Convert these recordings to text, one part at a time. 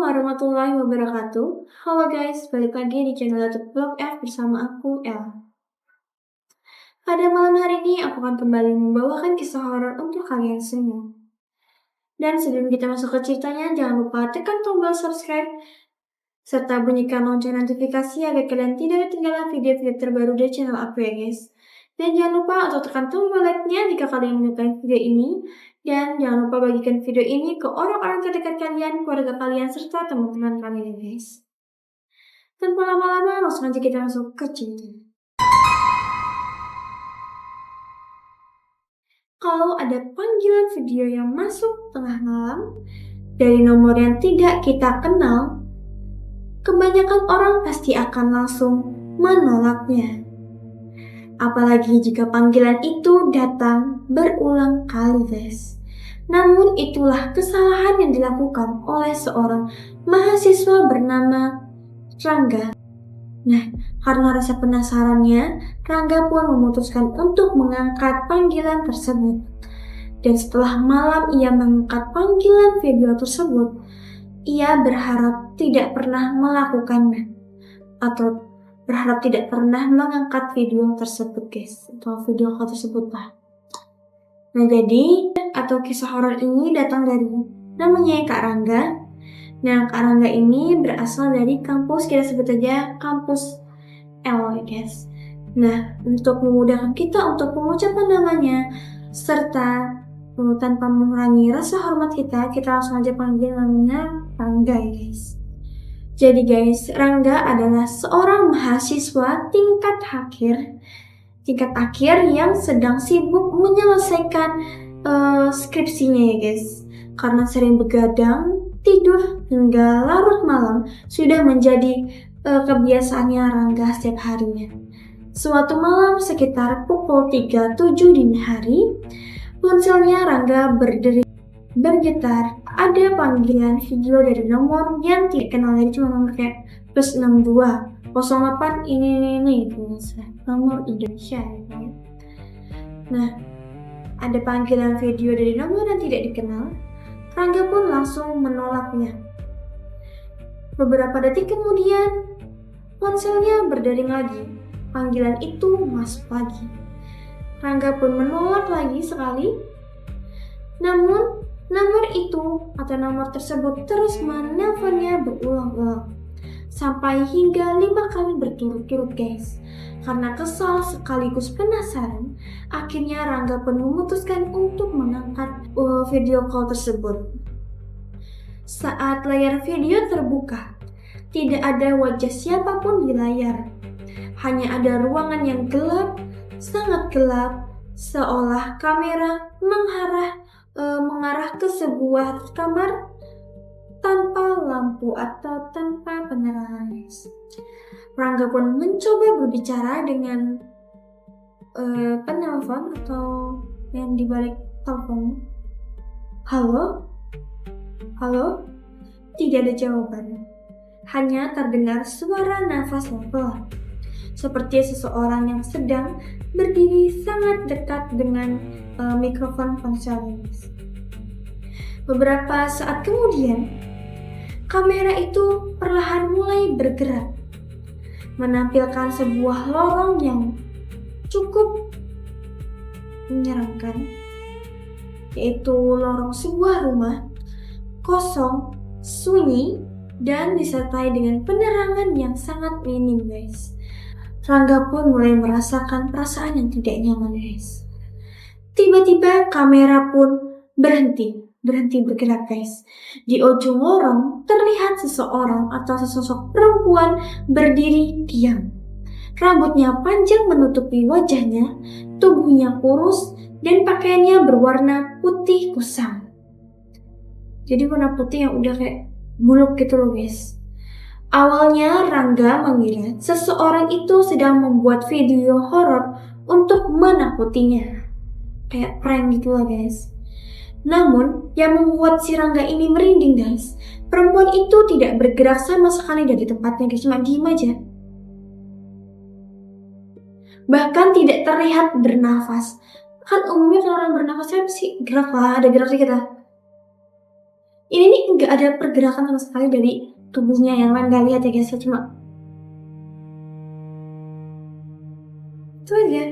warahmatullahi wabarakatuh. Halo guys, balik lagi di channel YouTube Vlog F bersama aku, El. Pada malam hari ini, aku akan kembali membawakan kisah horor untuk kalian semua. Dan sebelum kita masuk ke ceritanya, jangan lupa tekan tombol subscribe serta bunyikan lonceng notifikasi agar kalian tidak ketinggalan video-video terbaru dari channel aku ya guys. Dan jangan lupa untuk tekan tombol like-nya jika kalian menyukai video ini. Dan jangan lupa bagikan video ini ke orang-orang terdekat kalian, keluarga kalian, serta teman-teman kalian guys. Tanpa lama-lama, langsung aja kita masuk ke cerita. Kalau ada panggilan video yang masuk tengah malam dari nomor yang tidak kita kenal, kebanyakan orang pasti akan langsung menolaknya. Apalagi jika panggilan itu datang berulang kali guys. Namun itulah kesalahan yang dilakukan oleh seorang mahasiswa bernama Rangga. Nah, karena rasa penasarannya, Rangga pun memutuskan untuk mengangkat panggilan tersebut. Dan setelah malam ia mengangkat panggilan video tersebut, ia berharap tidak pernah melakukannya. Atau berharap tidak pernah mengangkat video tersebut guys. Atau video call tersebut lah. Nah jadi, atau kisah horor ini datang dari namanya Kak Rangga. Nah Kak Rangga ini berasal dari kampus, kita sebut aja kampus L guys. Nah untuk memudahkan kita untuk pengucapan namanya serta tanpa mengurangi rasa hormat kita langsung aja panggil namanya Rangga guys. Jadi guys, Rangga adalah seorang mahasiswa tingkat akhir yang sedang sibuk menyelesaikan skripsinya ya guys. Karena sering begadang, tidur hingga larut malam sudah menjadi kebiasaannya Rangga setiap harinya. Suatu malam sekitar pukul 3.07 dini hari, ponselnya Rangga bergetar. Ada panggilan video dari nomor yang tidak kenal, jadi cuma nomor kayak plus 62 08 ini nomor Indonesia ya. Nah, ada panggilan video dari nomor yang tidak dikenal. Rangga pun langsung menolaknya. Beberapa detik kemudian, ponselnya berdering lagi. Panggilan itu masuk lagi. Rangga pun menolak lagi sekali. Namun nomor itu atau nomor tersebut terus menelponnya berulang-ulang sampai hingga 5 kali berturut-turut guys. Karena kesal sekaligus penasaran, akhirnya Rangga pun memutuskan untuk mengangkat video call tersebut. Saat layar video terbuka, tidak ada wajah siapapun di layar. Hanya ada ruangan yang gelap, sangat gelap, seolah kamera mengarah ke sebuah kamar tanpa lampu atau tanpa penerangan. Rangga pun mencoba berbicara dengan penelpon atau yang dibalik telepon. Halo? Halo? Tidak ada jawaban. Hanya terdengar suara nafas pelan, seperti seseorang yang sedang berdiri sangat dekat dengan mikrofon ponsel. Beberapa saat kemudian, kamera itu perlahan mulai bergerak, menampilkan sebuah lorong yang cukup menyeramkan, yaitu lorong sebuah rumah kosong, sunyi, dan disertai dengan penerangan yang sangat minim guys. Rangga pun mulai merasakan perasaan yang tidak nyaman guys. Tiba-tiba kamera pun berhenti bergerak guys. Di ujung lorong terlihat seseorang atau sesosok perempuan berdiri diam. Rambutnya panjang menutupi wajahnya, tubuhnya kurus, dan pakaiannya berwarna putih kusam. Jadi warna putih yang udah kayak buluk gitu loh guys. Awalnya Rangga mengira seseorang itu sedang membuat video horor untuk menakutinya. Kayak prank gitu lah guys. Namun yang membuat si Rangga ini merinding guys, perempuan itu tidak bergerak sama sekali dari tempatnya guys, cuma diem aja. Bahkan tidak terlihat bernafas. Kan umumnya kalau orang bernafas kan sih gerak lah, ada gerak dikit lah. Ini nih nggak ada pergerakan sama sekali dari tubuhnya yang Rangga lihat ya guys, cuma itu aja.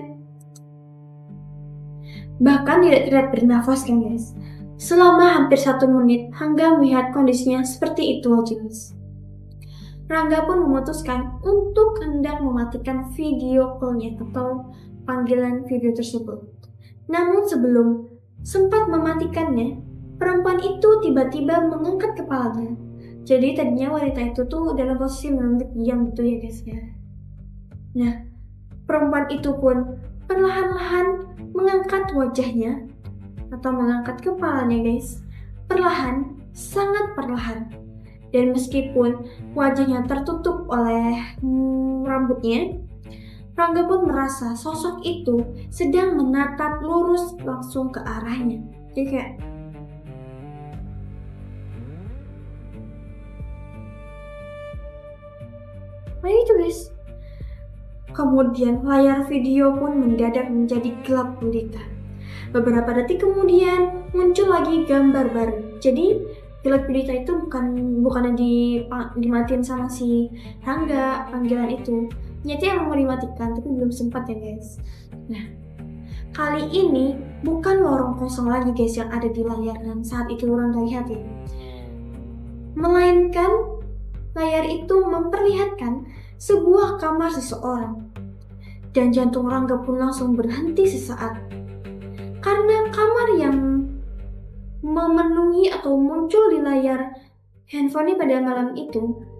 Bahkan tidak terlihat bernafas kan guys. Selama hampir 1 menit Rangga melihat kondisinya seperti itu aja guys. Rangga pun memutuskan untuk hendak mematikan video call-nya atau panggilan video tersebut. Namun sebelum sempat mematikannya, perempuan itu tiba-tiba mengangkat kepalanya. Jadi tadinya wanita itu tuh dalam posisi menunduk diam gitu ya guys ya. Nah, perempuan itu pun perlahan-lahan mengangkat wajahnya atau mengangkat kepalanya guys. Perlahan, sangat perlahan. Dan meskipun wajahnya tertutup oleh rambutnya, Rangga pun merasa sosok itu sedang menatap lurus langsung ke arahnya. Jadi kayak nah itu guys. Kemudian layar video pun mendadak menjadi gelap gulita. Beberapa detik kemudian muncul lagi gambar baru. Jadi gelap gulita itu bukannya dimatiin sama si Rangga panggilan itu. Nyatanya emang mau dimatikan tapi belum sempat ya guys. Nah, kali ini bukan lorong kosong lagi guys yang ada di layar dan saat itu Rangga lihat ya. Melainkan layar itu memperlihatkan sebuah kamar seseorang. Dan jantung Rangga pun langsung berhenti sesaat. Karena kamar yang memenuhi atau muncul di layar handphone pada malam itu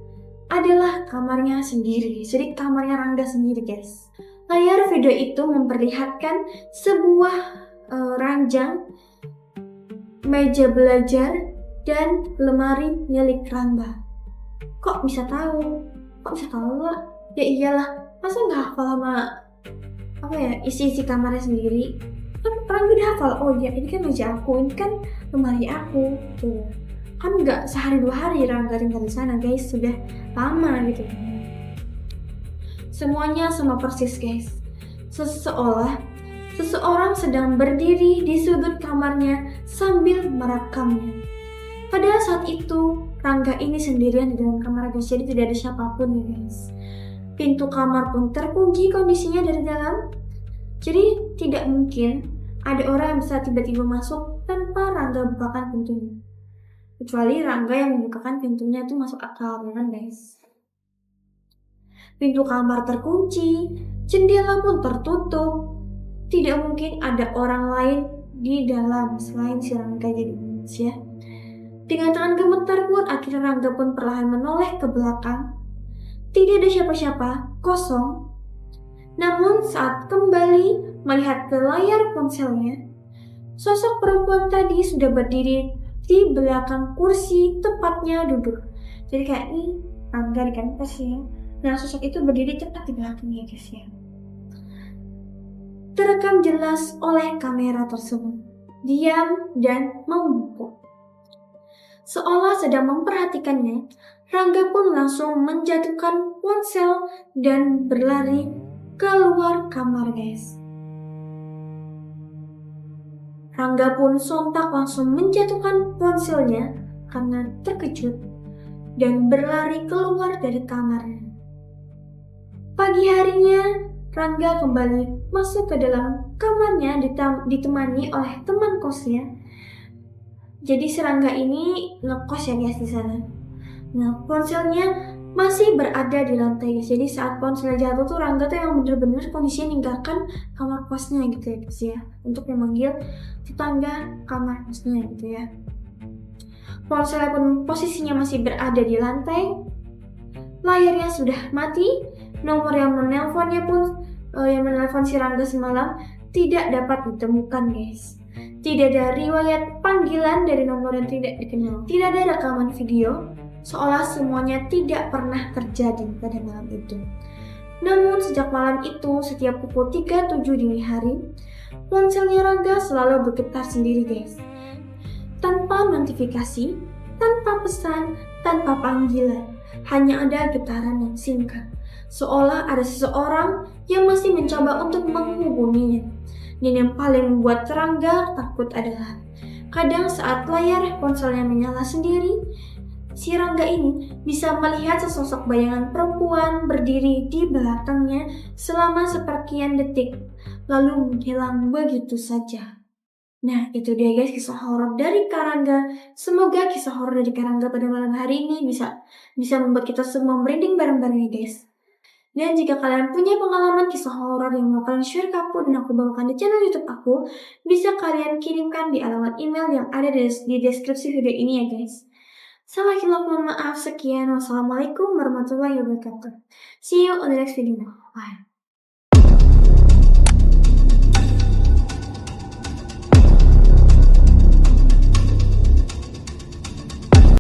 adalah kamarnya sendiri. Jadi kamarnya Rangga sendiri guys. Layar video itu memperlihatkan sebuah ranjang, meja belajar, dan lemari milik Rangga. Kok bisa tahu? Kok bisa tahu lah? Ya iyalah, masa nggak hafal sama isi-isi kamarnya sendiri? Kan Rangga udah hafal, oh ya ini kan meja aku, ini kan lemari aku tuh. Kan nggak sehari 2 hari Rangga tinggal di sana guys, sudah lama gitu. Semuanya sama persis guys. Seseorang sedang berdiri di sudut kamarnya sambil merekamnya. Pada saat itu Rangga ini sendirian di dalam kamar guys, jadi tidak ada siapapun ya guys. Pintu kamar pun terkunci kondisinya dari dalam. Jadi tidak mungkin ada orang yang bisa tiba-tiba masuk tanpa Rangga bukakan pintunya. Kecuali Rangga yang membukakan pintunya itu masuk akal kan guys. Pintu kamar terkunci, jendela pun tertutup. Tidak mungkin ada orang lain di dalam selain si Rangga jadi ya. Dengan tangan gemetar pun akhirnya Rangga pun perlahan menoleh ke belakang. Tidak ada siapa-siapa, kosong. Namun saat kembali melihat ke layar ponselnya, sosok perempuan tadi sudah berdiri di belakang kursi, tepatnya duduk. Jadi kayak ini Rangga kan posisinya. Nah sosok itu berdiri tepat di belakangnya guys ya. Terekam jelas oleh kamera tersebut. Diam dan membungkuk. Seolah sedang memperhatikannya, Rangga pun langsung menjatuhkan ponsel dan berlari keluar kamar guys. Rangga pun sontak langsung menjatuhkan ponselnya karena terkejut dan berlari keluar dari kamarnya. Pagi harinya, Rangga kembali masuk ke dalam kamarnya ditemani oleh teman kosnya. Jadi si Rangga ini ngekos ya guys di sana. Nah ponselnya masih berada di lantai guys. Jadi saat ponselnya jatuh tuh Rangga tuh yang bener-bener kondisinya meninggalkan kamar kosnya gitu ya guys ya. Untuk memanggil tetangga kamar kosnya gitu ya. Ponselnya pun posisinya masih berada di lantai. Layarnya sudah mati. Nomor yang menelponnya pun yang menelpon si Rangga semalam tidak dapat ditemukan guys. Tidak ada riwayat panggilan dari nomor yang tidak dikenal. Tidak ada rekaman video, seolah semuanya tidak pernah terjadi pada malam itu. Namun sejak malam itu, setiap pukul 3.07 dini hari, ponselnya Rangga selalu bergetar sendiri guys. Tanpa notifikasi, tanpa pesan, tanpa panggilan. Hanya ada getaran yang singkat. Seolah ada seseorang yang masih mencoba untuk menghubunginya. Dan yang paling membuat Rangga takut adalah Kadang saat layar ponselnya menyala sendiri, si Rangga ini bisa melihat sesosok bayangan perempuan berdiri di belakangnya selama seperkian detik, lalu menghilang begitu saja. Nah, itu dia guys kisah horor dari Karangga. Semoga kisah horor dari Karangga pada malam hari ini bisa membuat kita semua merinding bareng-bareng ya guys. Dan jika kalian punya pengalaman kisah horor yang mau kalian share ke aku dan aku bawakan di channel YouTube aku, bisa kalian kirimkan di alamat email yang ada di deskripsi video ini ya guys. Sampai jumpa, mohon maaf, sekian. Wassalamualaikum warahmatullahi wabarakatuh. See you on the next video. Bye.